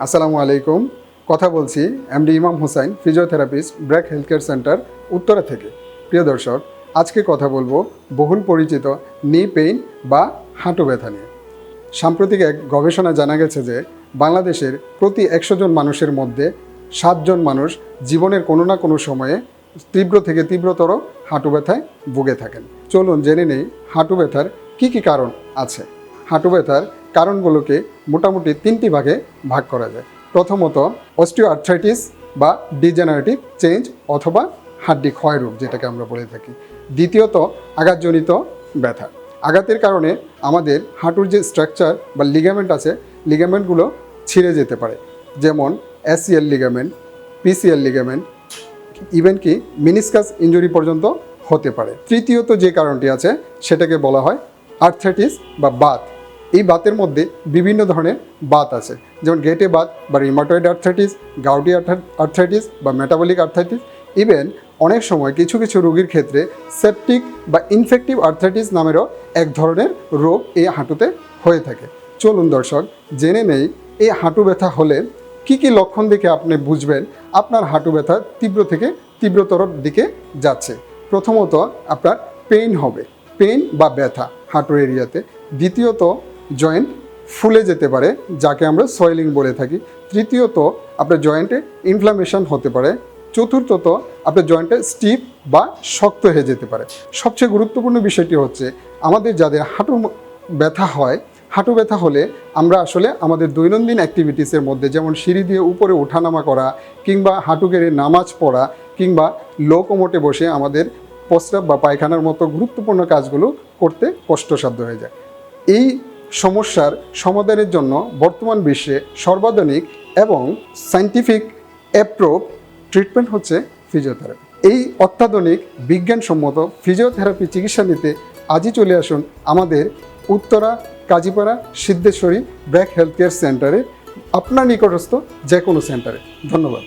আসসালামু আলাইকুম। কথা বলছি এমডি ইমাম Hossain, physiotherapist, BRAC health care centre, Uttara থেকে। প্রিয় দর্শক, আজকে কথা বলবো বহুল পরিচিত নি পেইন বা হাঁটু ব্যথা নিয়ে। সাম্প্রতিক এক গবেষণায় জানা গেছে যে বাংলাদেশের প্রতি 100 জন মানুষের মধ্যে 7 জন মানুষ জীবনের কোনো না কোনো সময়ে তীব্র থেকে তীব্রতর হাঁটু ব্যথায় ভুগে থাকেন। চলুন জেনে নেই হাঁটু ব্যথার কী কী কারণ আছে। হাঁটু ব্যথার কারণগুলোকে মোটামুটি 3টি ভাগে ভাগ করা যায়। প্রথমত অস্টিওআর্থ্রাইটিস বা ডিজেনারেটিভ চেঞ্জ অথবা হাড্ডি ক্ষয় রোগ, যেটাকে আমরা বলে থাকি। দ্বিতীয়ত আঘাতজনিত ব্যথা। আঘাতের কারণে আমাদের হাঁটুর যে স্ট্রাকচার বা লিগামেন্ট আছে, লিগামেন্টগুলো ছিঁড়ে যেতে পারে, যেমন ACL ligament, PCL ligament, even কি মিনিসকাস ইনজুরি পর্যন্ত হতে পারে। তৃতীয়ত যে কারণটি আছে সেটাকে বলা হয় আর্থ্রাইটিস বা বাত। এই বাতের মধ্যে বিভিন্ন ধরনের বাত আছে, যেমন গেটে বাত বা রিমাটয়েড আর্থ্রাইটিস, গাউটি আর্থ্রাইটিস বা মেটাবলিক আর্থ্রাইটিস। ইভেন অনেক সময় কিছু কিছু রোগীর ক্ষেত্রে সেপটিক বা ইনফেক্টিভ আর্থ্রাইটিস নামেরও এক ধরনের রোগ এই হাঁটুতে হয়ে থাকে। চলুন দর্শক জেনে নেই এই হাঁটু ব্যথা হলে কী কী লক্ষণ দেখে আপনি বুঝবেন আপনার হাঁটু ব্যথা তীব্র থেকে তীব্রতর দিকে যাচ্ছে। প্রথমত আপনার পেইন হবে, পেইন বা ব্যথা হাঁটুর এরিয়াতে। দ্বিতীয়ত জয়েন্ট ফুলে যেতে পারে, যাকে আমরা সোয়েলিং বলে থাকি। তৃতীয়ত আপনার জয়েন্টে ইনফ্লামেশন হতে পারে। চতুর্থত আপনার জয়েন্টে স্টিফ বা শক্ত হয়ে যেতে পারে। সবচেয়ে গুরুত্বপূর্ণ বিষয়টি হচ্ছে আমাদের যাদের হাঁটু ব্যথা হয়, হাঁটু ব্যথা হলে আমরা আসলে আমাদের দৈনন্দিন অ্যাক্টিভিটিসের মধ্যে, যেমন সিঁড়ি দিয়ে উপরে ওঠানামা করা, কিংবা হাঁটু গেড়ে নামাজ পড়া, কিংবা লোকোমোটে বসে আমাদের প্রস্রাব বা পায়খানার মতো গুরুত্বপূর্ণ কাজগুলো করতে কষ্টসাধ্য হয়ে যায়। এই সমস্যার সমাধানের জন্য বর্তমান বিশ্বে সর্বাধুনিক এবং সায়েন্টিফিক অ্যাপ্রুভ ট্রিটমেন্ট হচ্ছে ফিজিওথেরাপি। এই অত্যাধুনিক বিজ্ঞানসম্মত ফিজিওথেরাপি চিকিৎসা নিতে আজই চলে আসুন আমাদের উত্তরা কাজীপাড়া সিদ্ধেশ্বরী ব্র্যাক হেলথ কেয়ার সেন্টারে, আপনার নিকটস্থ যে কোনো সেন্টারে। ধন্যবাদ।